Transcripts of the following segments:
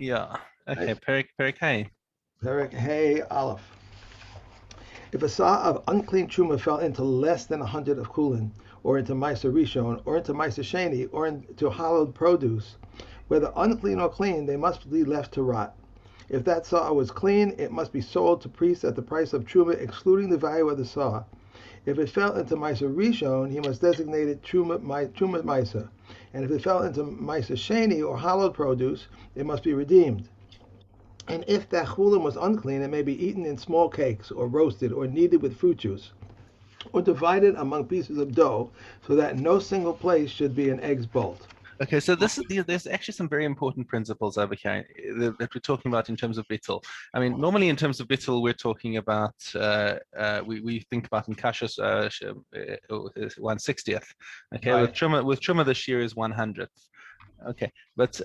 Yeah. Okay. Right? Perik Hay. Perek Hey Aleph. If a saw of unclean truma fell into less than 100 of kulin, or into Meiser Rishon, or into Meiser Sheni, or into hallowed produce, whether unclean or clean, they must be left to rot. If that saw was clean, it must be sold to priests at the price of truma, excluding the value of the saw. If it fell into Meiser Rishon, he must designate it truma Meiser. And if it fell into Meiser Sheni, or hallowed produce, it must be redeemed. And if that chulin was unclean, it may be eaten in small cakes, or roasted, or kneaded with fruit juice, or divided among pieces of dough, so that no single place should be an egg's bolt. Okay, so there's actually some very important principles over here that we're talking about in terms of bittul. I mean, normally in terms of bittul, we're talking about we think about in kashus 1/60th. Okay, Right. with truma the shear is 100th. Okay, but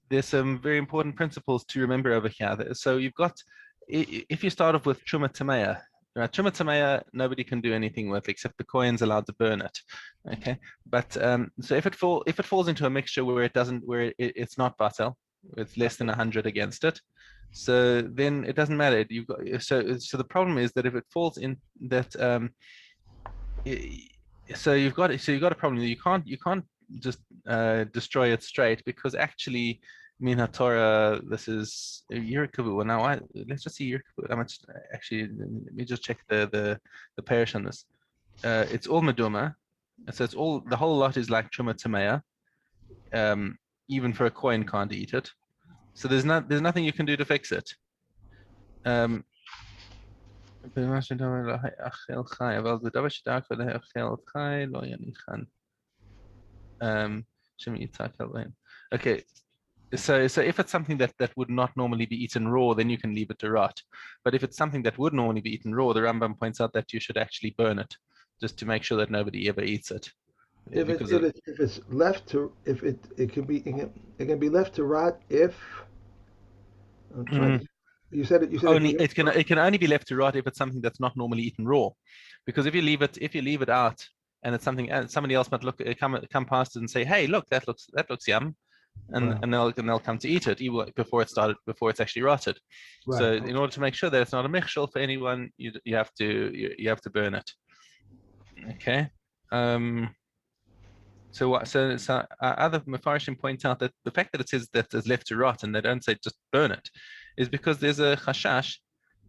there's some very important principles to remember over here. So you've got if you start off with truma tamea. Right, truma tamea, nobody can do anything with except the coin's allowed to burn it. Okay, but so if it falls into a mixture where it doesn't it's not batel, it's less than 100 against it, so then it doesn't matter. You've got so the problem is that if it falls in that so you've got a problem. You can't just destroy it straight because actually min Torah this is Yirkavu. Well, now let's just see Yirkavu. How much actually? Let me just check the parish on this. It's all Meduma, so it's all the whole lot is like Truma Tamea. Even for a coin can't eat it. So there's nothing you can do to fix it. Um, okay, so if it's something that would not normally be eaten raw, then you can leave it to rot. But if it's something that would normally be eaten raw, the Rambam points out that you should actually burn it, just to make sure that nobody ever eats it. Because If it's left to if it it can be it can be left to rot if I'm trying mm, to you said it can only be it can only be left to rot if it's something that's not normally eaten raw. Because if you leave it out and it's something and somebody else might come past it and say, hey, look, that looks yum, and right, and they'll come to eat it even before it's actually rotted. right, So in order to make sure that it's not a michshel for anyone, you have to burn it. Okay. Um, other Mefarshim point out that the fact that it says that it's left to rot and they don't say just burn it, is because there's a chashash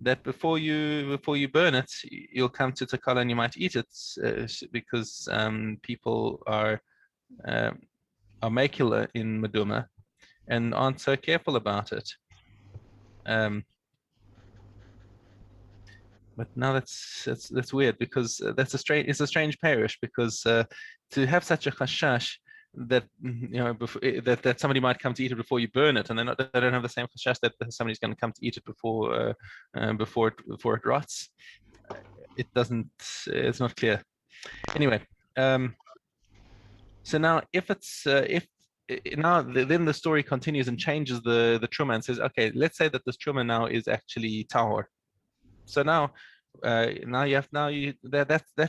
that before you burn it, you'll come to takala and you might eat it because people um, are makula in Meduma and aren't so careful about it. Um, but now that's weird because it's a strange parish because to have such a chashash that that somebody might come to eat it before you burn it, and they don't have the same chashash that somebody's going to come to eat it before it rots. It doesn't. It's not clear. Anyway, so now if it's if now then the story continues and changes the truma and says, okay, let's say that this truma now is actually tahor. So now that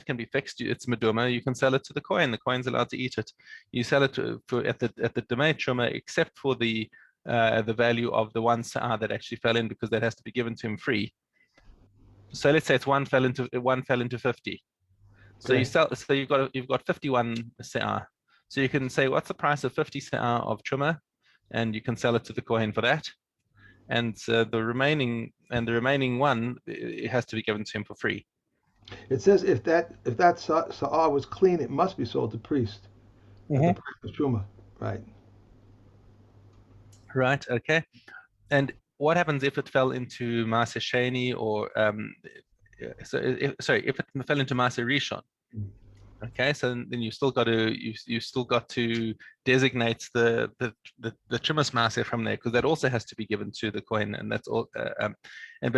can be fixed. It's meduma. You can sell it to the coin. The coin's allowed to eat it. You sell it at the demei truma, except for the value of the one sa'ah that actually fell in, because that has to be given to him free. So let's say it's one fell into 50. So okay. you've got 51 sa'ah. So you can say, what's the price of 50 sa'ah of truma, and you can sell it to the coin for that. And the remaining one, it has to be given to him for free. It says if that sa'ah was clean, it must be sold to priest at the Hmm. price of truma. Right. Right. Okay. And what happens if it fell into Maser Sheni or if it fell into Maser Rishon? Okay, so then you still got to designate the Chumas Maser from there, because that also has to be given to the coin, and that's all. But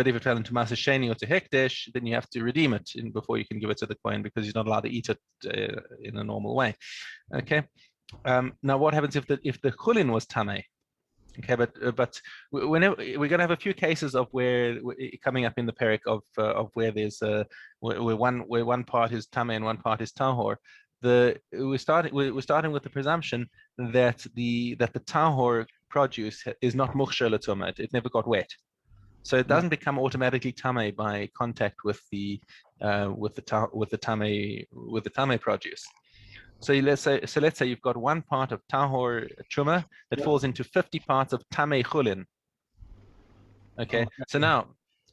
if it fell into Maser Sheni or to Hekdesh, then you have to redeem it before you can give it to the coin, because you're not allowed to eat it in a normal way. Okay. Now, what happens if the chulin was tamei? Okay, but whenever we're going to have a few cases of where coming up in the parak of where there's where one part is tamei and one part is tahor. We're starting with the presumption that the tahor produce is not mukhsher l'tumah. It never got wet, so it doesn't become automatically tameh by contact with the tameh produce. So let's say you've got one part of tahor truma that falls into 50 parts of tameh chulin. Okay, so now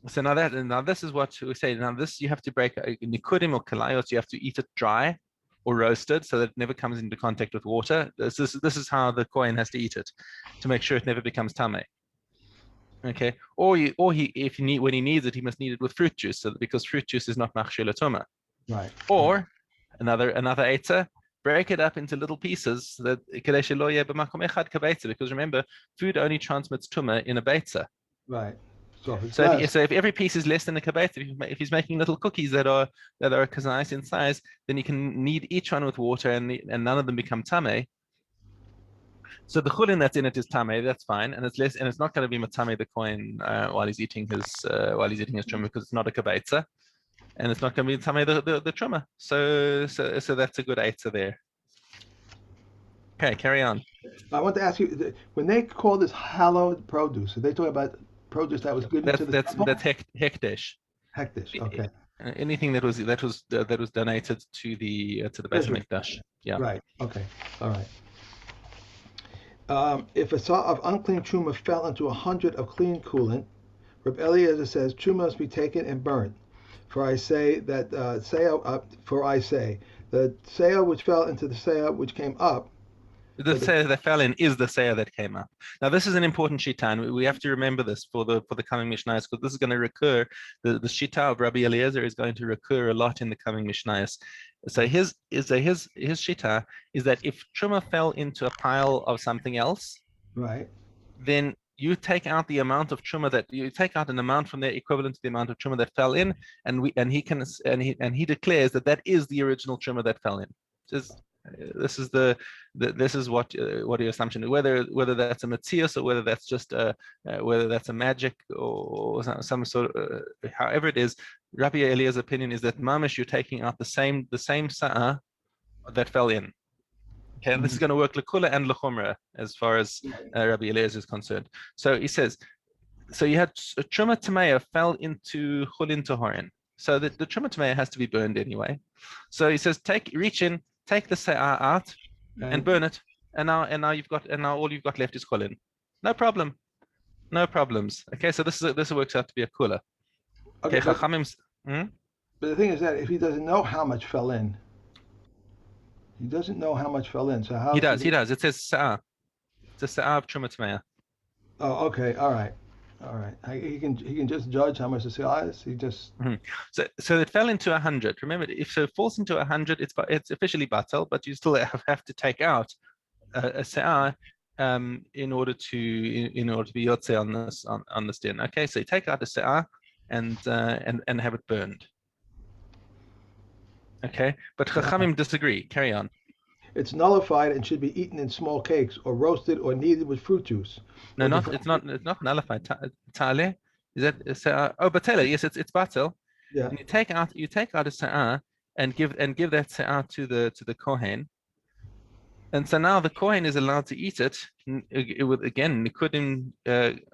this is what we say. Now this you have to break nikudim or kalayos. You have to eat it dry or roasted so that it never comes into contact with water. This is how the kohen has to eat it to make sure it never becomes tameh. Okay, or if he when he needs it, he must need it with fruit juice, so that, because fruit juice is not machshir l'tumah. Right. Or another eitzah, break it up into little pieces that because remember, food only transmits tumah in a beitza. Right. So if every piece is less than a kabeitza, if he's making little cookies that are kazais in size, then you can knead each one with water, and none of them become tameh. So the chulin that's in it is tameh, that's fine, and it's not going to be matame the kohen while he's eating his truma, because it's not a kabeitza, and it's not going to be tameh the truma. So that's a good eitzah there. Okay, carry on. I want to ask you, when they call this hallowed produce, are they talking about produce that was given to the temple? That's hekdesh. Hekdesh, okay. Anything that was donated to the Beit HaMikdash. Yeah. Right. Okay. All right. If a saw of unclean truma fell into 100 of clean coolant, Reb Eliezer says truma must be taken and burnt. For I say the seah which fell into the seah which came up. The seah that fell in is the seah that came up. Now this is an important shita, and we have to remember this for the coming Mishnayos, because this is going to recur. The shita of Rabbi Eliezer is going to recur a lot in the coming Mishnayos. So his shita is that if truma fell into a pile of something else, right, then you take out the amount of truma that you take out an amount from there equivalent to the amount of truma that fell in, and he declares that is the original truma that fell in. This is what your assumption is, whether that's a matzias or whether that's just whether that's a magic or some sort of however it is. Rabbi Eliezer's opinion is that mamish, you're taking out the same sa'ah that fell in. Okay, and this is going to work lekula and lechumra as far as Rabbi Eliezer is concerned. So he says, so you had truma tameya fell into chulin tahorin. So the truma tameya has to be burned anyway. So he says, reach in, take the se'ah out and burn it, and now all you've got left is chulin. No problem, no problems. Okay, so this works out to be a kula. Okay, but the thing is that if he doesn't know how much fell in, so how he does. It says se'ah. It's a se'ah of truma tameya. Oh, okay, all right. He can just judge how much the se'ah is. He just so it fell into 100. Remember, if it falls into 100, it's officially batal, but you still have to take out a se'ah in order to be yotze on this din. Okay, so you take out a se'ah and have it burned. Okay, but Chachamim disagree. Carry on. It's nullified and should be eaten in small cakes or roasted or kneaded with fruit juice. No, it's not nullified. Ta'ale, is that batela? Yes, it's batel. Yeah. And you take out a se'ah and give that se'ah to the kohen. And so now the kohen is allowed to eat it with, again, nikudim,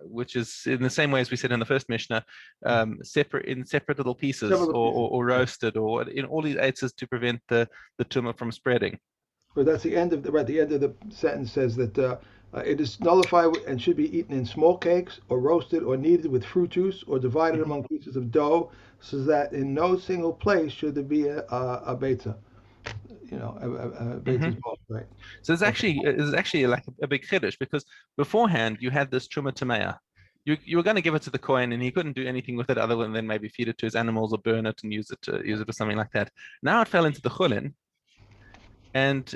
which is in the same way as we said in the first Mishnah, separate little pieces, or roasted, or in all these eitzes to prevent the tumah from spreading. But that's the end of the sentence says that it is nullified and should be eaten in small cakes or roasted or kneaded with fruit juice or divided among pieces of dough, so that in no single place should there be a beitza. A beitza's both, right? So it's actually like a big chiddush, because beforehand you had this truma tameya. You were going to give it to the kohen, and he couldn't do anything with it other than maybe feed it to his animals or burn it and use it or something like that. Now it fell into the chulin. And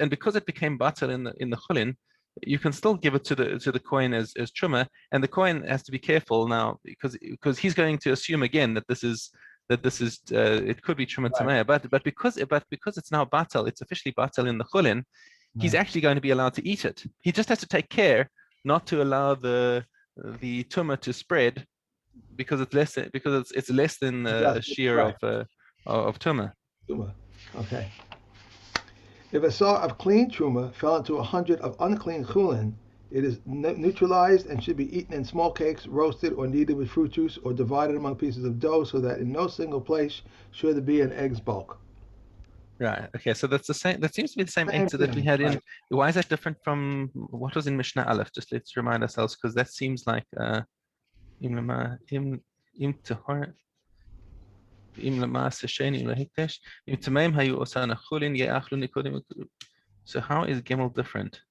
because it became batal in the chulin, you can still give it to the kohen as truma, and the kohen has to be careful now, because he's going to assume again that this is it could be truma tameya, but because it's now batal, it's officially batal in the chulin, he's actually going to be allowed to eat it. He just has to take care not to allow the tumah to spread, because it's less than a shear of tumah. Okay. If a saw of clean truma fell into 100 of unclean chulin, It is neutralized and should be eaten in small cakes, roasted, or kneaded with fruit juice, or divided among pieces of dough, so that in no single place should there be an egg's bulk. Right. Okay. So that's the same. That seems to be the same Same eitzah that we thing, had in. right? Why is that different from what was in Mishnah Aleph? Just let's remind ourselves, because that seems like im lama im tahor im lama sesheni lahitesh im tamaim hayu osana chulin ye'achlu nikodim. So how is Gimel different?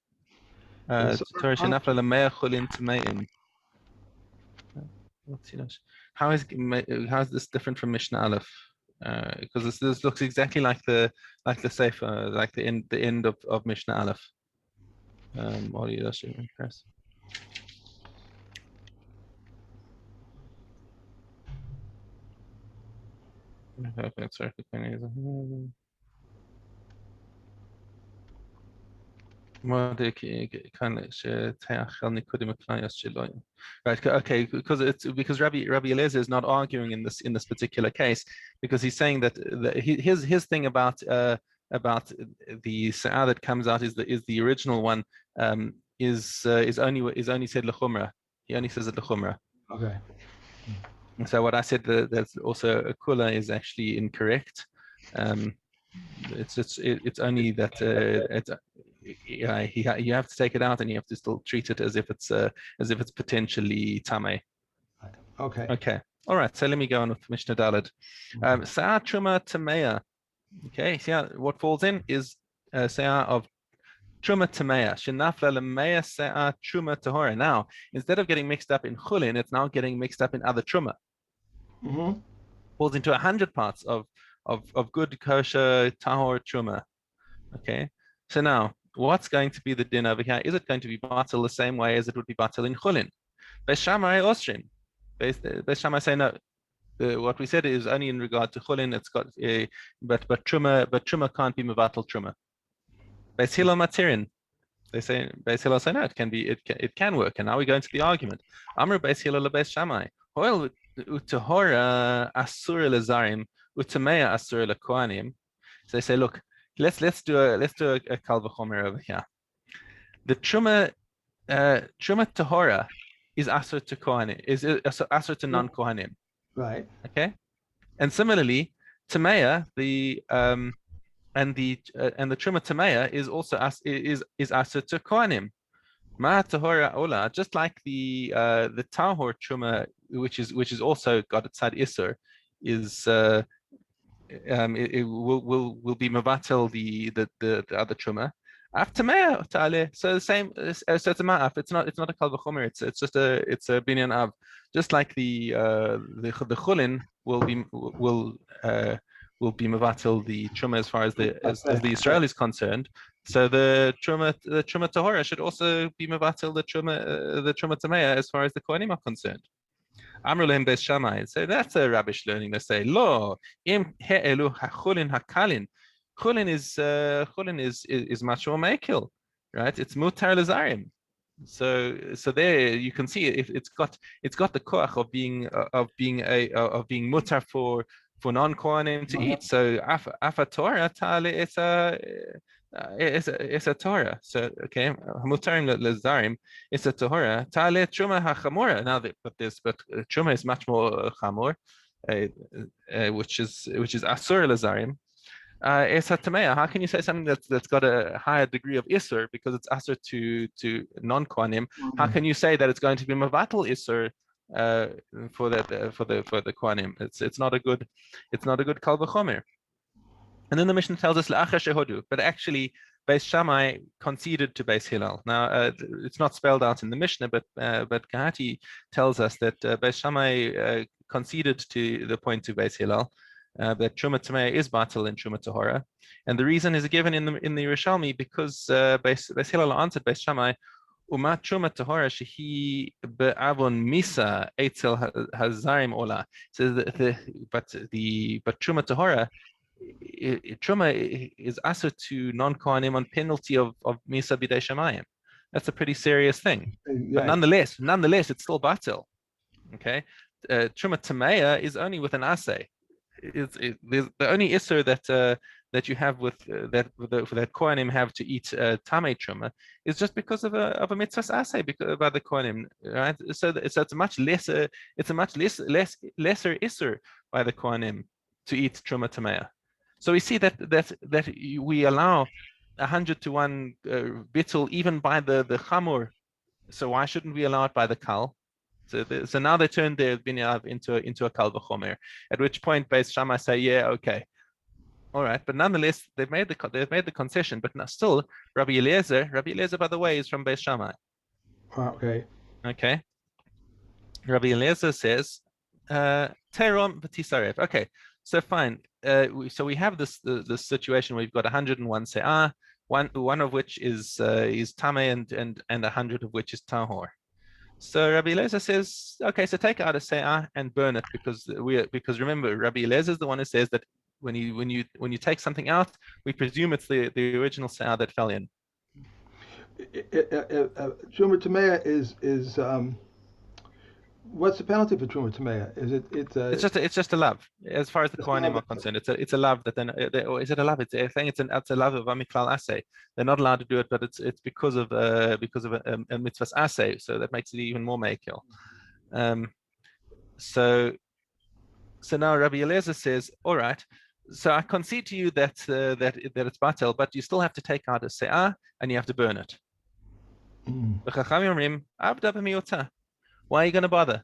It's Torah shenafla lamea chulin tamaim. How is this different from Mishnah Aleph? Because this looks exactly like the Sefer, like the end of Mishnah Aleph. What do you impress? Right. Okay. Because Rabbi Eliezer is not arguing in this particular case, because he's saying that his thing about the sa'ah that comes out is the original one, is only said lechumra. He only says it lechumra. okay. So what I said that's also a kula is actually incorrect. It's only that you have to take it out and you have to still treat it as if it's potentially tame. Okay. Okay. All right. So let me go on with Mishnah Daled. Sa'ah truma tameya. Okay. See what falls in is sa'ah of truma tameya. Shenafla lemeya sa'ah truma tahora. Now, instead of getting mixed up in chulin, it's now getting mixed up in other truma. Mm-hmm. Falls into 100 parts of good kosher tahor truma. Okay. So now, what's going to be the din over here? Is it going to be batil the same way as it would be batil in chulin? Beis Shammai Osrin. Beis Shammai say no. What we said is only in regard to chulin. It's got but truma can't be mevatel truma. Beis Hillel Matirin. Beis Hillel say no. It can work. And now we go into the argument. Amr Beis Hillel Beis Shammai. Hoil utahora asur lezarim utamea asur lekohanim. So they say, look, let's do a kal v'chomer over here. The truma tahora is asur to kohanim, is asur to non kohanim. Right. Okay, and similarly, tamea and the truma tamea is also is asur to kohanim. Ma tahora ola, just like the tahor truma, which is also got its side isur, is it will be mevatel the other truma. After tale, so the same. So it's a ma'af. It's not a kal v'chomer. It's just a binyan av. Just like the chulin will be mevatel the truma as far as the Israel is concerned. So the truma tahora should also be mevatel the truma tamea as far as the kohanim are concerned. Amrulem Beis Shammai. So that's a rubbish learning. They say, "Lo im he'elu hachulin hakalin." Chulin is much more makil, right? It's mutar lezarim. So there you can see it's got the koach of being mutar for non-kohanim to eat. So afa Torah tale it's a Torah. So okay, mutarim lezarim. It's a Torah. Tale truma hachamora. Now, but truma is much more chamor, which is asur lezarim. It's a tamea. How can you say something that's got a higher degree of isur because it's asur to non-kohanim? How can you say that it's going to be mavatal isur for the kohanim? It's not a good kal v'chomer. And then the Mishnah tells us la'achar shehodu, but actually Beis Shammai conceded to Beis Hillel. Now it's not spelled out in the Mishnah, but Kahati tells us that Beis Shammai conceded to the point to Beis Hillel that Truma Tamei is batil in Truma Tahora, and the reason is given in the Yerushalmi because Beis Hillel answered Beis Shammai. Umat truma tahora shehi be'avon misa etzel hazarim ola. So but truma tahora, truma is asur to non-kohanim on penalty of misa b'dei shamayim. That's a pretty serious thing. But nonetheless, it's still batil. Okay, truma tameya is only with an assay. The only isser that you have with that Kohanim have to eat tamei truma is just because of a mitzvah asay by the Kohanim, right? So it's a much lesser lesser isur by the Kohanim to eat truma tamei. So we see that we allow 100-to-1 bittul even by the chamur. So why shouldn't we allow it by the kal? So now they turned their binyav into a kal v'chomer. At which point, Beis Shammai say, yeah, okay, all right, but nonetheless they've made the concession. But now still, Rabbi Eliezer, by the way, is from Beis Shammai. Okay. Okay. Rabbi Eliezer says, Terom v'tisarev. Okay, so fine. So we have this situation where we've got 101 se'ah, one of which is tamei and 100 of which is tahor. So Rabbi Eliezer says, okay, so take out a se'ah and burn it because remember, Rabbi Eliezer is the one who says that when you take something out, we presume it's the original se'ah that fell in. Truma tamei is what's the penalty for truma tamei? Is it's just a love as far as the Kohanim are concerned. It's a love that then or is it a love? It's a love of amiklal asay. They're not allowed to do it, but it's because of a mitzvah asay, so that makes it even more meikil. So now Rabbi Eliezer says, all right. So I concede to you that it's batel, but you still have to take out a se'ah and you have to burn it. Why are you going to bother?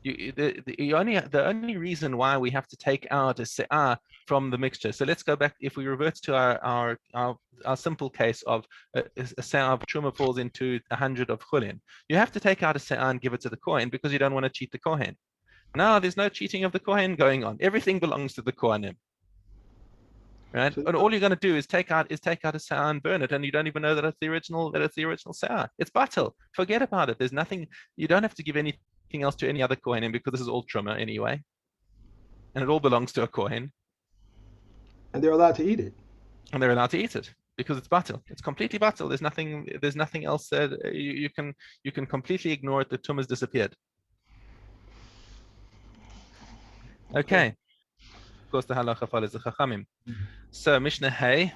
The only reason why we have to take out a se'ah from the mixture. So let's go back. If we revert to our simple case of a se'ah of truma falls into 100 of chulin, you have to take out a se'ah and give it to the kohen because you don't want to cheat the kohen. Now there's no cheating of the kohen going on. Everything belongs to the kohanim. Right, and all you're going to do is take out a se'ah and burn it, and you don't even know that it's the original se'ah. It's batel. Forget about it. There's nothing. You don't have to give anything else to any other kohenim because this is all truma anyway, and it all belongs to a kohen. And they're allowed to eat it. And they're allowed to eat it because it's batel. It's completely batel. There's nothing else that you can completely ignore it. The tumah has disappeared. Okay. Of course, the halacha follows the chachamim. So Mishna Hey,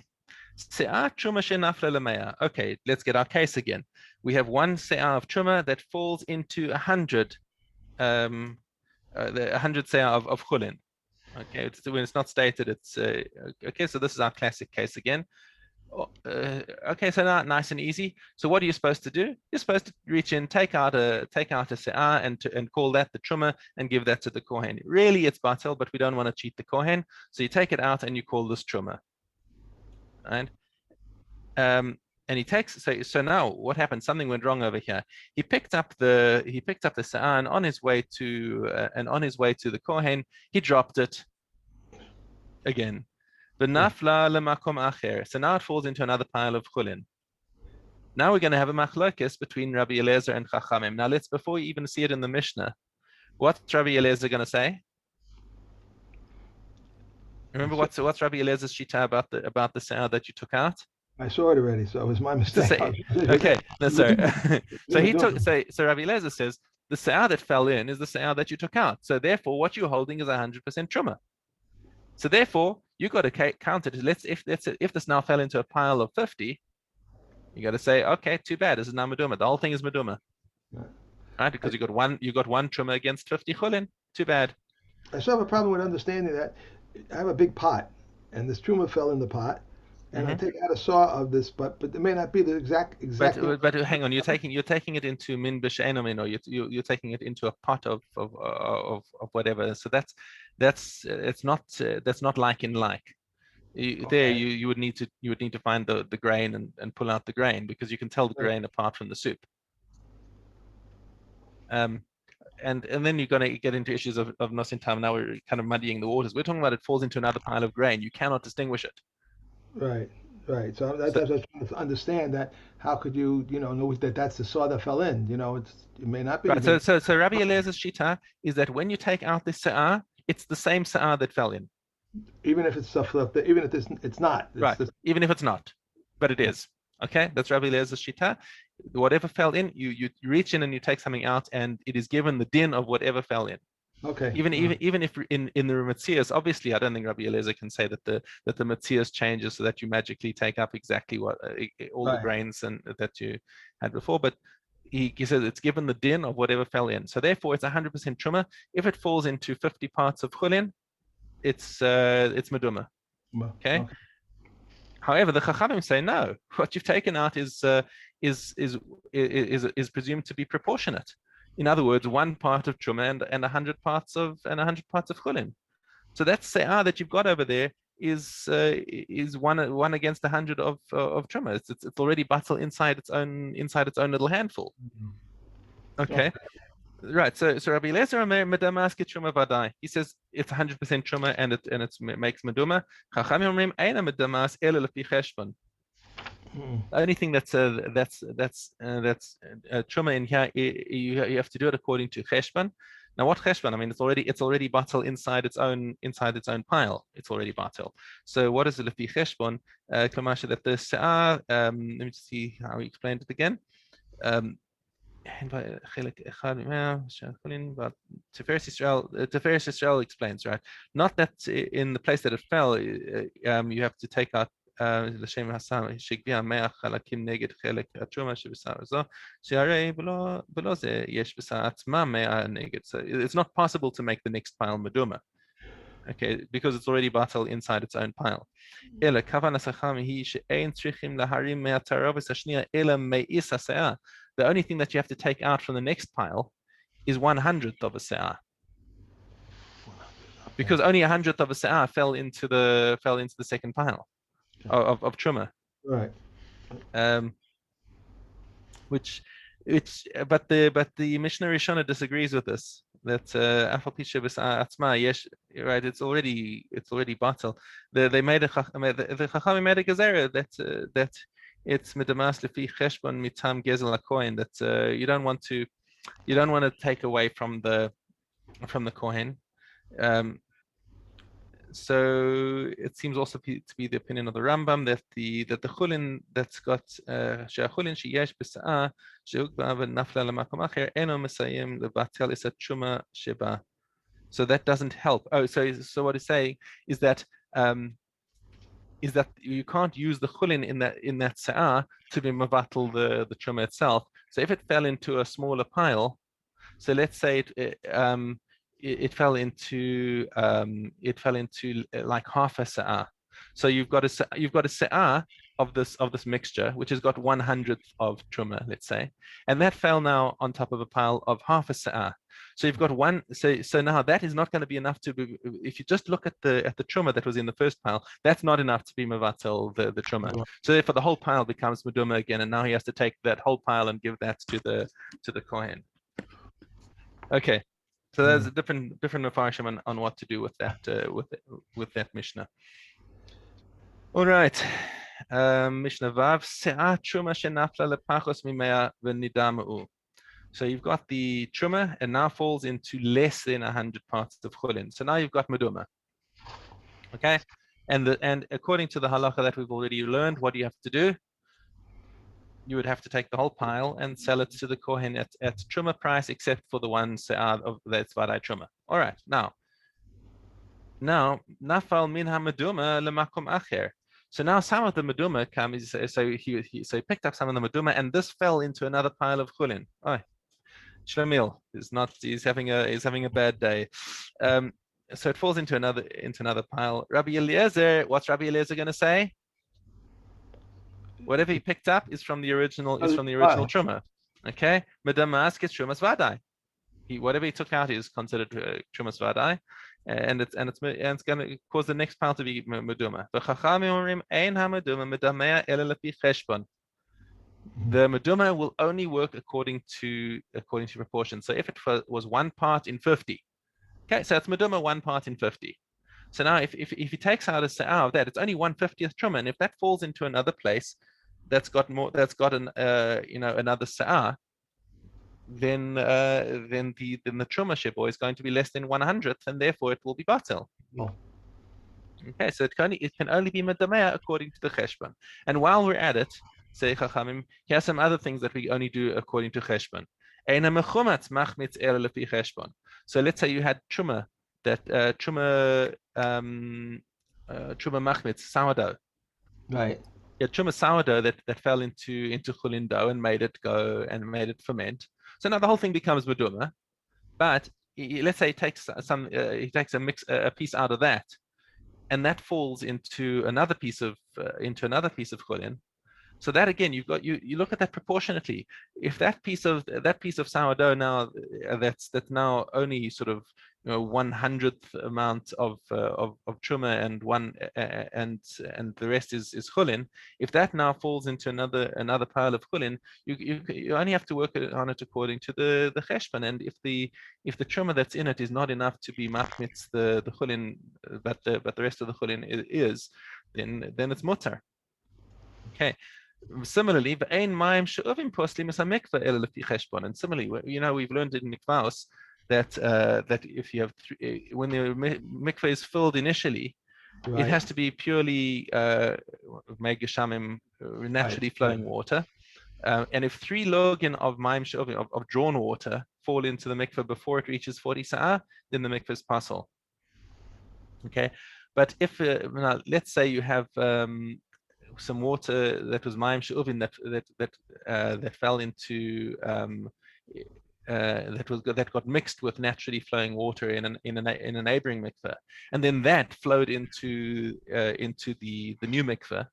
se'ah truma shenafla lemea. Okay, let's get our case again. We have one se'ah of truma that falls into 100, the 100 se'ah of chulin. Okay, when it's not stated, it's okay. So this is our classic case again. Okay, so now nice and easy. So what are you supposed to do? You're supposed to reach in, take out a se'ah and call that the truma and give that to the kohen. Really, it's batel, but we don't want to cheat the kohen, so you take it out and you call this truma. Right? And he takes. So now what happened? Something went wrong over here. He picked up the se'ah and on his way to the kohen, he dropped it again. The nafla lemakom acher. So now it falls into another pile of chulin. Now we're going to have a machlokes between Rabbi Eliezer and Chachamim. Now before we even see it in the Mishnah, what's Rabbi Eliezer going to say? Remember what's Rabbi Eliezer's shita about the se'ah that you took out? I saw it already, so it was my mistake. Okay, no, sorry. So Rabbi Eliezer says the se'ah that fell in is the se'ah that you took out. So therefore, what you're holding is 100% truma. So therefore, you got to count it. If this now fell into a pile of 50, you got to say, okay, too bad. This is now meduma. The whole thing is meduma, right? Because you got one truma against 50 chulin. Too bad. I still have a problem with understanding that I have a big pot, and this truma fell in the pot, and I take out a saw of this, but it may not be the exact. But hang on, you're taking it into min b'she'eno min, or you're taking it into a pot of whatever. So that's not like in like. There you would need to find the grain and pull out the grain because you can tell the grain apart from the soup. And then you're going to get into issues of nosin tam. Now we're kind of muddying the waters. We're talking about it falls into another pile of grain. You cannot distinguish it. Right. So that's what I was trying to understand. That how could you know that that's the saw that fell in? It may not be. Right. So Rabbi Eliezer's shita is that when you take out this se'ah, it's the same se'ah that fell in. Even if it's stuff left, even if it's not. Right. Even if it's not, but it is. Okay, that's Rabbi Eliezer's shita. Whatever fell in, you reach in and you take something out, and it is given the din of whatever fell in. Okay. Even if in the Matthias, obviously, I don't think Rabbi Eliezer can say that the Matthias changes so that you magically take up exactly what all the Right. grains and that you had before, but he says it's given the din of whatever fell in. So therefore, it's 100% truma. If it falls into 50 parts of chulin, it's meduma. Okay. Okay. However, the Chachamim say no. What you've taken out is is presumed to be proportionate. In other words, 1 part of truma and 100 parts of chulin. So that se'ah that you've got over there is one against 100 of truma. It's already batal inside its own little handful. Okay. Okay. Right. So Rabbi Eliezer medamas truma vadai. He says it's 100% truma and it makes meduma. Chachamim omrim eina medamas ela lefi cheshbon. The only thing that's truma in here, you have to do it according to cheshbon. Now, what cheshbon? I mean, it's already batal inside its own pile. It's already batal. So, what is the lefi cheshbon? Klamasha that the se'ah. Let me just see how he explained it again. But Tiferes Israel explains, right? Not that in the place that it fell, you have to take out לשם הסם שהגביה 100 חלקים נגד חלק התרומה שבשר זו, שהרי בלא זה יש בשר עצמה 100 נגד. So it's not possible to make the next pile meduma, okay, because it's already batal inside its own pile. אלא כוונה החכם היא שאין צריכים להרים מהתערובת השנייה אלא מאיס הסאה. The only thing that you have to take out from the next pile is 1/100th of a se'ah. Because only 1/100th of a se'ah fell into the second pile of truma. Right. But the Mishnah Rishona disagrees with this. That right, it's already batal. They made the Chachamim made a gezerah that it's medamas lefi cheshbon mitam gezel hakohen, that you don't want to take away from the kohen. So it seems also to be the opinion of the Rambam that the chulin that's got she'achulin sheyesh b'sa'ah she'ukba v'nafla l'makom acher eno mesayim levatel is a truma sheba. So that doesn't help. Oh, so what he's saying is that you can't use the chulin in that se'ah to be mavatal the truma itself. So if it fell into a smaller pile, so let's say it fell into like half a se'ah. So you've got a se'ah of this mixture, which has got 1/100th of truma, let's say, and that fell now on top of a pile of half a se'ah. So you've got one. So now that is not going to be enough to be. If you just look at the truma that was in the first pile, that's not enough to be mevatel the truma. So therefore, the whole pile becomes meduma again, and now he has to take that whole pile and give that to the kohen. Okay. So there's a different mafarshim on what to do with that with that Mishnah. All right, Mishnah Vav Se'ah Truma Shenafla Lepachos Mimea V'Nidamau. So you've got the truma and now falls into less than 100 parts of chulin. So now you've got meduma. Okay, and according to the halacha that we've already learned, what do you have to do? You would have to take the whole pile and sell it to the kohen at truma price, except for the one se'ah of that's vadai truma. All right, now nafal min hamaduma lemakom acher. So now some of the meduma comes. So he picked up some of the meduma, and this fell into another pile of chulin. Oh, Shlomiel is not. He's having a bad day. So it falls into another pile. Rabbi Eliezer, what's Rabbi Eliezer going to say? Whatever he picked up is from the original truma. Okay, medamas gets trumas vadai. Whatever he took out is considered trumas vadai, and it's going to cause the next pile to be meduma. The meduma will only work according to proportion. So if it was 1 part in 50, okay, so it's meduma 1 part in 50. So now if he takes out a se'ah of that, it's only 1/50th truma, and if that falls into another place that's got another se'ah, then the truma shebo is going to be less than 1/100th, and therefore it will be batel. Oh. Okay, so it can only be medamea according to the cheshbon. And while we're at it, say Chachamim, here are some other things that we only do according to cheshbon. Eina mechumatz machmitz ela lefi cheshbon. So let's say you had truma, that truma machmitz, sourdough. Right. Yeah, truma sourdough that fell into chulin dough and made it go and made it ferment. So now the whole thing becomes meduma. But let's say he takes a piece out of that, and that falls into another piece of chulin. So that again, you look at that proportionately. If that piece of sourdough now that's now only sort of 1/100th amount of truma and and the rest is chulin. If that now falls into another pile of chulin, you only have to work on it according to the cheshbon. And if the truma that's in it is not enough to be machmitz the chulin, but the rest of the chulin is, then it's mutar. Okay. Similarly, and similarly, we've learned in mikvaos that if you have when the mikveh is filled initially, it Right. has to be purely naturally flowing water. And if 3 login of maim of drawn water fall into the mikveh before it reaches 40 sa'ah, then the mikveh is pasul. Okay, but if now, let's say you have some water that was maim she'uvin that fell into that got mixed with naturally flowing water in a neighboring mikveh, and then that flowed into the new mikveh,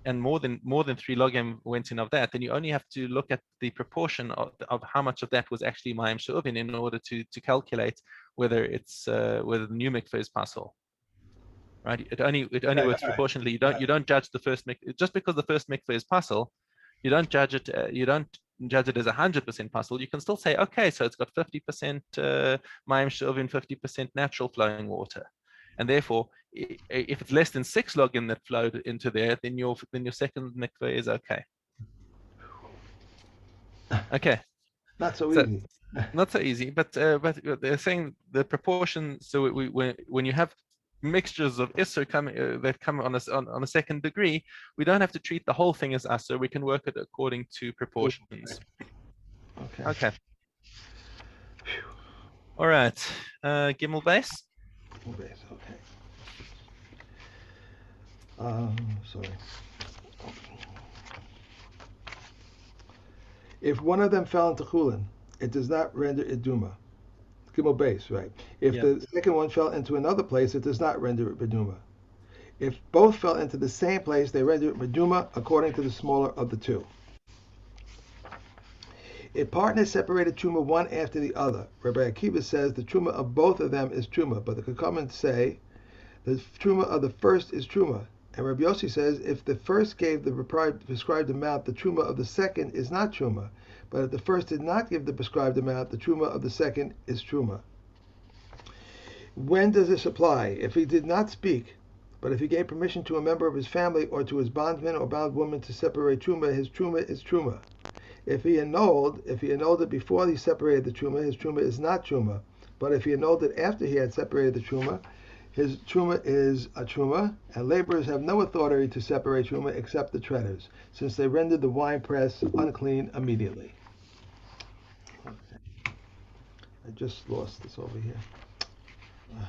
and more than 3 logim went in of that, then you only have to look at the proportion of how much of that was actually maim she'uvin in order to calculate whether the new mikveh is pasul. Right? It only works proportionally. You don't judge the first mikveh just because the first mikveh is pasul. You don't judge it. You don't judge it as 100% pasul. You can still say, okay, so it's got 50% mayim she'uvin, 50% natural flowing water, and therefore, if it's less than 6 login that flowed into there, then your second mikveh is okay. Okay. Not so So easy. not so easy, but they're saying the proportion. So when you have mixtures of isser that come on a second degree, we don't have to treat the whole thing as asser. We can work it according to proportions. Okay. Okay. All right. Gimel base. Okay. Sorry. If one of them fell into chulin, it does not render it duma. Gimel base, right? If Yep. the second one fell into another place, it does not render it beduma. If both fell into the same place, they render it meduma according to the smaller of the two. If partners separated truma one after the other, Rabbi Akiva says the truma of both of them is truma, but the Chachamim say the truma of the first is truma. And Rabbi Yossi says if the first gave the prescribed amount, the truma of the second is not truma. But if the first did not give the prescribed amount, the truma of the second is truma. When does this apply? If he did not speak, but if he gave permission to a member of his family or to his bondman or bondwoman to separate truma, his truma is truma. If he annulled it before he separated the truma, his truma is not truma. But if he annulled it after he had separated the truma, his truma is a truma, and laborers have no authority to separate truma except the treaders, since they rendered the wine press unclean immediately. Okay. I just lost this over here. I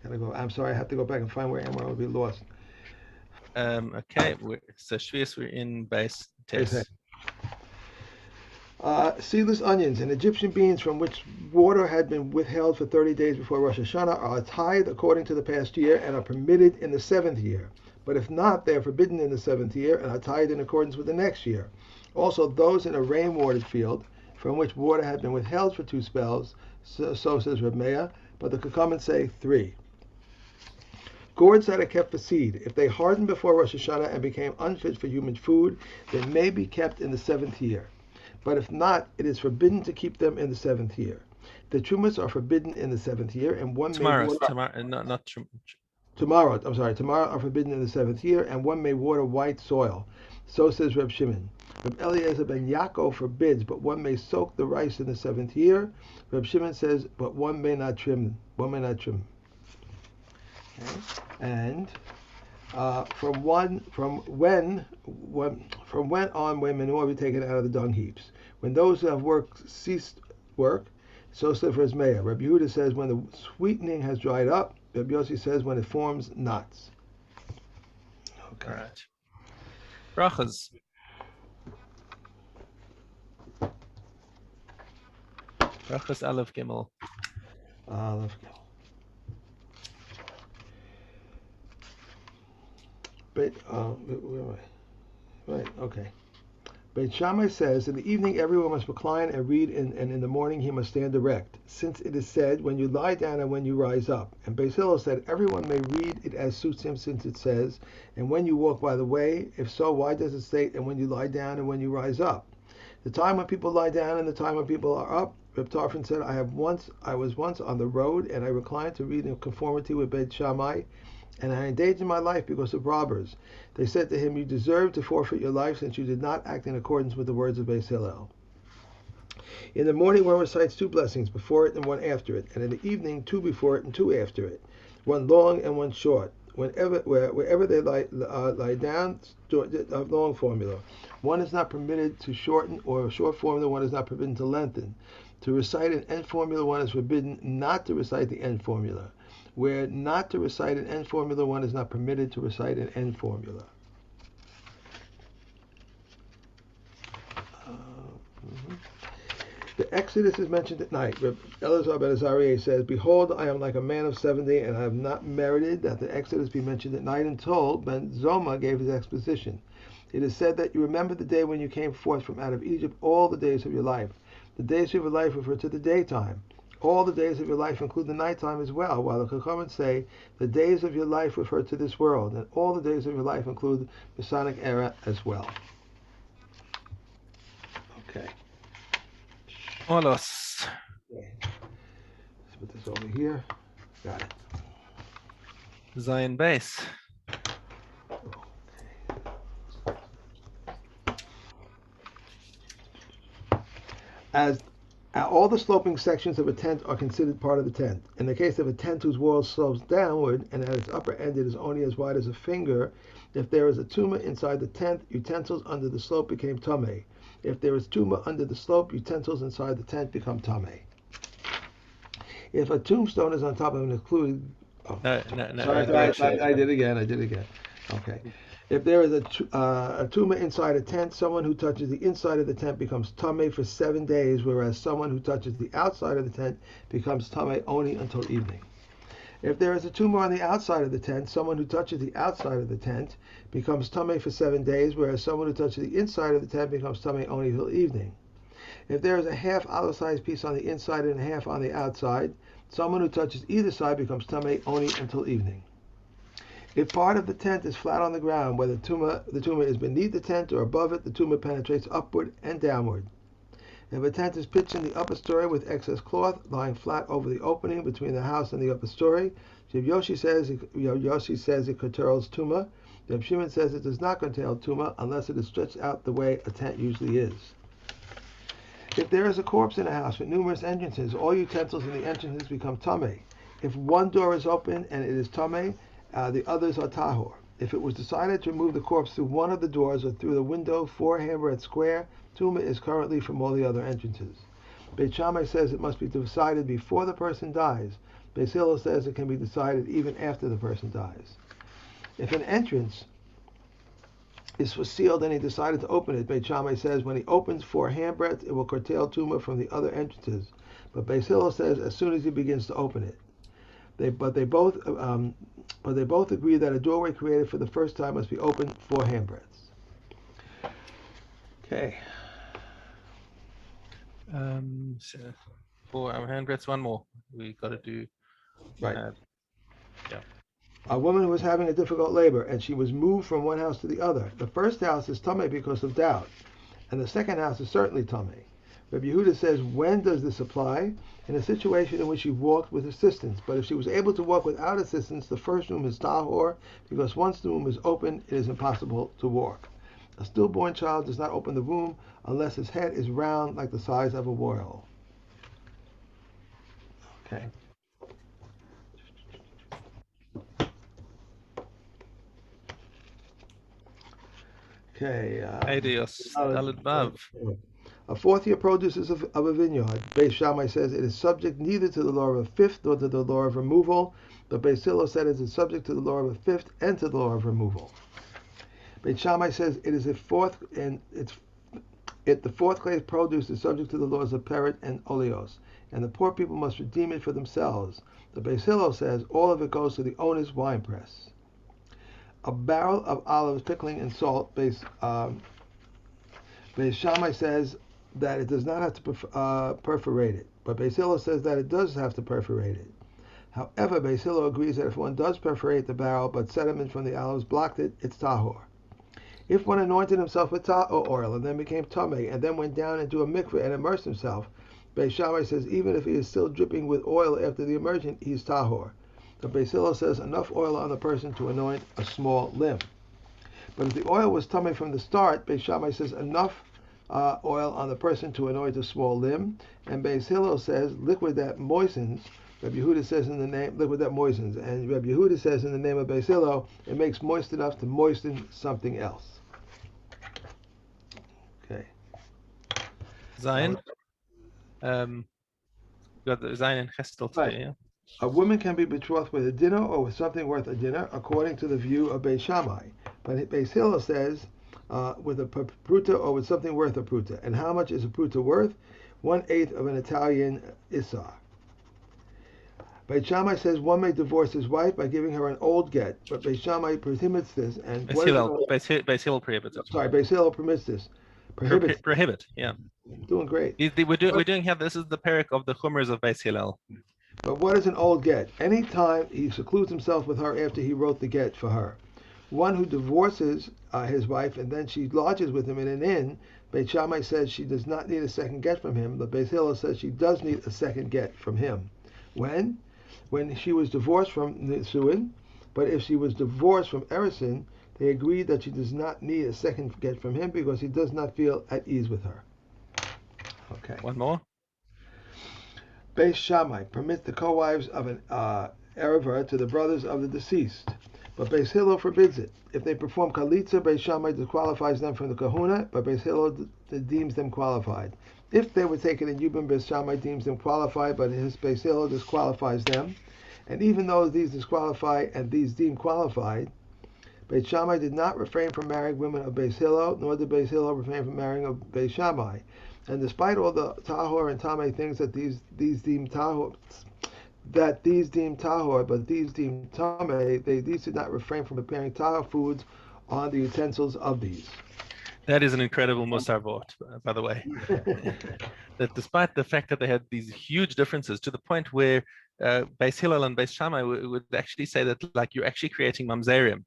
gotta go. I'm sorry, I have to go back and find where I am or I'll be lost. Okay. So Shvius, we're in base test. Seedless onions and Egyptian beans from which water had been withheld for 30 days before Rosh Hashanah are tithed according to the past year and are permitted in the 7th year. But if not, they are forbidden in the 7th year and are tithed in accordance with the next year. Also, those in a rain-watered field from which water had been withheld for 2 spells, so says Reb Meah, but the Chachamim say 3. Gourds that are kept for seed, if they hardened before Rosh Hashanah and became unfit for human food, they may be kept in the 7th year. But if not, it is forbidden to keep them in the 7th year. The Terumos are forbidden in the 7th year, and one Tomorrow, may water. Tomorrow are forbidden in the 7th year, and one may water white soil. So says Reb Shimon. Reb Eliezer ben Yaakov forbids, but one may soak the rice in the 7th year. Reb Shimon says, but one may not trim. Okay. And From when on when manure be taken out of the dung heaps. When those who have worked ceased work, so said for his mayor. Rabbi Yehuda says when the sweetening has dried up. Rabbi Yossi says when it forms knots. All Okay. right. Brachas. Brachas Aleph Gimel. Let's go. Where am I? Right. Okay. Beit Shammai says, in the evening everyone must recline and read, and in the morning he must stand erect, since it is said, when you lie down and when you rise up. And Beis Hillel said, everyone may read it as suits him, since it says, and when you walk by the way. If so, why does it state, and when you lie down and when you rise up? The time when people lie down and the time when people are up. Reb Tarfon said, I was once on the road, and I reclined to read in conformity with Beit Shammai, and I endangered my life because of robbers. They said to him, you deserve to forfeit your life, since you did not act in accordance with the words of Beis Hillel. In the morning one recites two blessings, before it and one after it, and in the evening two before it and two after it, one long and one short. Wherever they lie down, a long formula. One is not permitted to shorten, or a short formula one is not forbidden to lengthen. To recite an end formula one is forbidden not to recite the end formula. Where not to recite an end formula one is not permitted to recite an end formula. The Exodus is mentioned at night. Elazar ben Azariah says, behold, I am like a man of 70, and I have not merited that the Exodus be mentioned at night until Ben Zoma gave his exposition. It is said that you remember the day when you came forth from out of Egypt all the days of your life. The days of your life refer to the daytime. All the days of your life include the nighttime as well, while the Chachamim say the days of your life refer to this world, and all the days of your life include the Masonic era as well. Okay. Olos. Okay. Let's put this over here. Got it. Zion base. As all the sloping sections of a tent are considered part of the tent. In the case of a tent whose wall slopes downward and at its upper end it is only as wide as a finger, if there is a tumah inside the tent, utensils under the slope became tameh. If there is tumah under the slope, utensils inside the tent become tameh. If a tombstone is on top of an included, No. sorry, I did again. Okay. If there is a tumah inside a tent, someone who touches the inside of the tent becomes tameh for 7 days, whereas someone who touches the outside of the tent becomes tameh only until evening. If there is a tumor on the outside of the tent, someone who touches the outside of the tent becomes tameh for 7 days, whereas someone who touches the inside of the tent becomes tameh only until evening. If there is a half olive-sized piece on the inside and a half on the outside, someone who touches either side becomes tameh only until evening. If part of the tent is flat on the ground, whether the tumah is beneath the tent or above it, the tumah penetrates upward and downward. If a tent is pitched in the upper story with excess cloth lying flat over the opening between the house and the upper story, Yoshi says it curtails tumah. Reb Shimon says it does not curtail tumah unless it is stretched out the way a tent usually is. If there is a corpse in a house with numerous entrances, all utensils in the entrances become tameh. If one door is open and it is tameh, the others are tahor. If it was decided to remove the corpse through one of the doors or through the window 4 hammerhead square, tumah is currently from all the other entrances. Beit Shammai says it must be decided before the person dies. Beis Hillel says it can be decided even after the person dies. If an entrance is sealed and he decided to open it, Beit Shammai says when he opens 4 handbreadths, it will curtail tumah from the other entrances. But Beis Hillel says as soon as he begins to open it. They both agree that a doorway created for the first time must be opened 4 handbreadths. Okay. So for our handbreadths, one more. We got to do. Right. Yeah. A woman who was having a difficult labor, and she was moved from one house to the other. The first house is tameh because of doubt, and the second house is certainly tameh. Rabbi Yehuda says, when does this apply? In a situation in which she walked with assistance. But if she was able to walk without assistance, the first room is tahor, because once the womb is open, it is impossible to walk. A stillborn child does not open the womb unless his head is round like the size of a whorl. Okay. Okay. Adios. Uh, Daled Vav. a fourth year produce of a vineyard. Beis Shammai says it is subject neither to the law of a fifth nor to the law of removal. But Beis Hillel said it is subject to the law of a fifth and to the law of removal. Beis Shammai says it is a fourth and the fourth class produce is subject to the laws of Peret and Oleos, and the poor people must redeem it for themselves. The Beis Hillel says all of it goes to the owner's wine press. A barrel of olives, pickling, and salt. Beis Shammai says that it does not have to perforate it, but Beis Hillel says that it does have to perforate it. However, Beis Hillel agrees that if one does perforate the barrel, but sediment from the olives blocked it, it's tahor. If one anointed himself with tahor oil and then became tamei and then went down into a mikveh and immersed himself, Beis Shammai says even if he is still dripping with oil after the immersion, he is tahor. The Beis Hillel says enough oil on the person to anoint a small limb. But if the oil was tamei from the start, Beis Shammai says enough oil on the person to anoint a small limb, and Beis Hillel says liquid that moistens. Rabbi Yehuda says in the name liquid that moistens, and Rabbi Yehuda says in the name of Beis Hillel it makes moist enough to moisten something else. Okay. Zion. Got the Zion and Chestel Right. today, yeah? A woman can be betrothed with a dinner or with something worth a dinner, according to the view of Beis Shammai. But Beis Hillel says with a pruta or with something worth a pruta. And how much is a pruta worth? 1/8 of an Italian isar. Beis Shammai says one may divorce his wife by giving her an old get, but Beis Shammai prohibits this. And what is Beis Hillel prohibits it. Sorry, Beis Hillel permits this. Prohibits. Prohibit, yeah. Doing great. We're doing here. This is the parak of the Chumras of Beis Hillel. But what is an old get? Any time he secludes himself with her after he wrote the get for her. One who divorces his wife and then she lodges with him in an inn, Beit Shammai says she does not need a second get from him, but Beis Hillel says she does need a second get from him. When? When she was divorced from Nisuin, but if she was divorced from Erison, they agreed that she does not need a second get from him because he does not feel at ease with her. Okay. One more. Beis Shammai permits the co-wives of an Erever to the brothers of the deceased, but Beis Hillel forbids it. If they perform Kalitza, Beis Shammai disqualifies them from the Kahuna, but Beis Hillel deems them qualified. If they were taken in Yubim, Beis Shammai deems them qualified, but his Beis Hillel disqualifies them. And even though these disqualify and these deem qualified, Beis Shammai did not refrain from marrying women of Beis Hillel, nor did Beis Hillel refrain from marrying of Beis Shammai. And despite all the tahor and tamei things that these deem tahor, but these deem tamei, these did not refrain from preparing tahor foods on the utensils of these. That is an incredible musar vort, by the way. That despite the fact that they had these huge differences, to the point where Beis Hillel and Beis Shammai would actually say that like you're actually creating mamzerim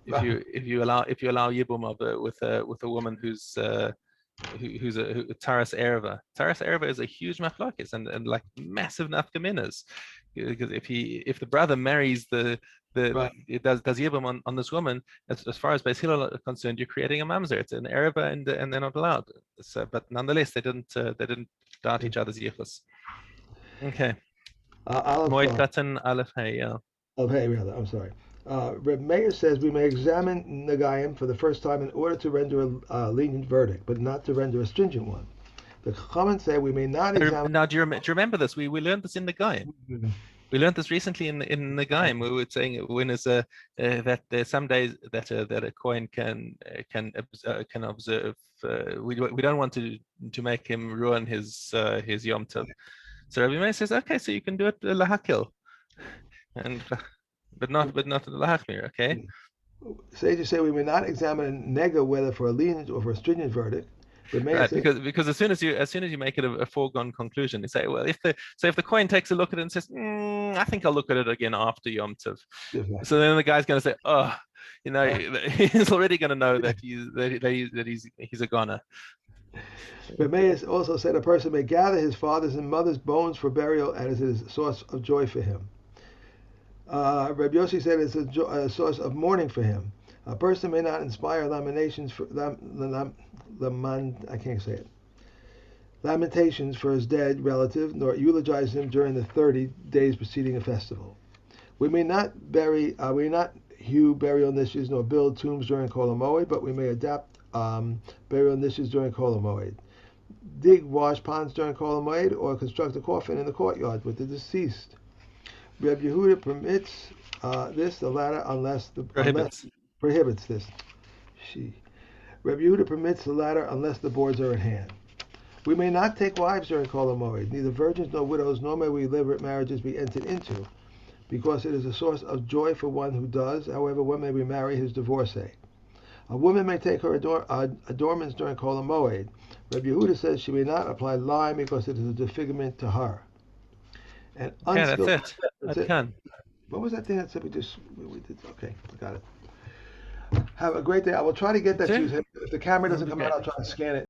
if you allow yibum with a woman who's a Taras Ereva. Taras Ereva is a huge maflokis and like massive nafkaminas. Because if the brother marries it does yibum on this woman, as far as Beis Hillel are concerned, you're creating a mamzer. It's an Ereva and they're not allowed. So, but nonetheless, they didn't doubt each other's yichus. Okay. Moed Katan Aleph Hey. Of Hey, rather. I'm sorry. Reb Meir says we may examine Nagayim for the first time in order to render a lenient verdict, but not to render a stringent one. The Chachamim say we may not examine. Now, do you remember this? We learned this in Nagayim. We learned this recently in Nagayim. We were saying when is that there's some days that a coin can observe. We don't want to make him ruin his Yom Tov. So Rabbi Meir says, okay, so you can do it lahakil, and but not lahachmir. Okay. Sages say we may not examine nega whether for a lenient or for a stringent verdict. Right, because as soon as you make it a foregone conclusion, you say, well, if the coin takes a look at it and says, I think I'll look at it again after Yom Tov. So then the guy's going to say, oh, he's already going to know that he's a goner. But Meir also said a person may gather his father's and mother's bones for burial as it is a source of joy for him. Rabbi Yossi said it's a source of mourning for him. A person may not inspire lamentations for lamentations for his dead relative, nor eulogize him during the 30 days preceding a festival. We may not hew burial niches nor build tombs during Kol HaMoed, but we may adapt burial niches during Kol HaMoed. Dig wash ponds during Kol HaMoed or construct a coffin in the courtyard with the deceased. Reb Yehuda permits this, the latter, unless Prohibits. prohibits this. Reb Yehuda permits the latter unless the boards are at hand. We may not take wives during Kol HaMoed. Neither virgins nor widows, nor may we illicit marriages be entered into, because it is a source of joy for one who does. However, one may remarry his divorcee. A woman may take her adornments during Kol HaMoed. Reb Yehuda says she may not apply lime because it is a disfigurement to her. And Yeah, that's unskilled. it. That's Ad it. kan. What was that thing that said we did? Okay, I got it. Have a great day. I will try to get that to you. If the camera doesn't That'd be come out, great. I'll try to scan it.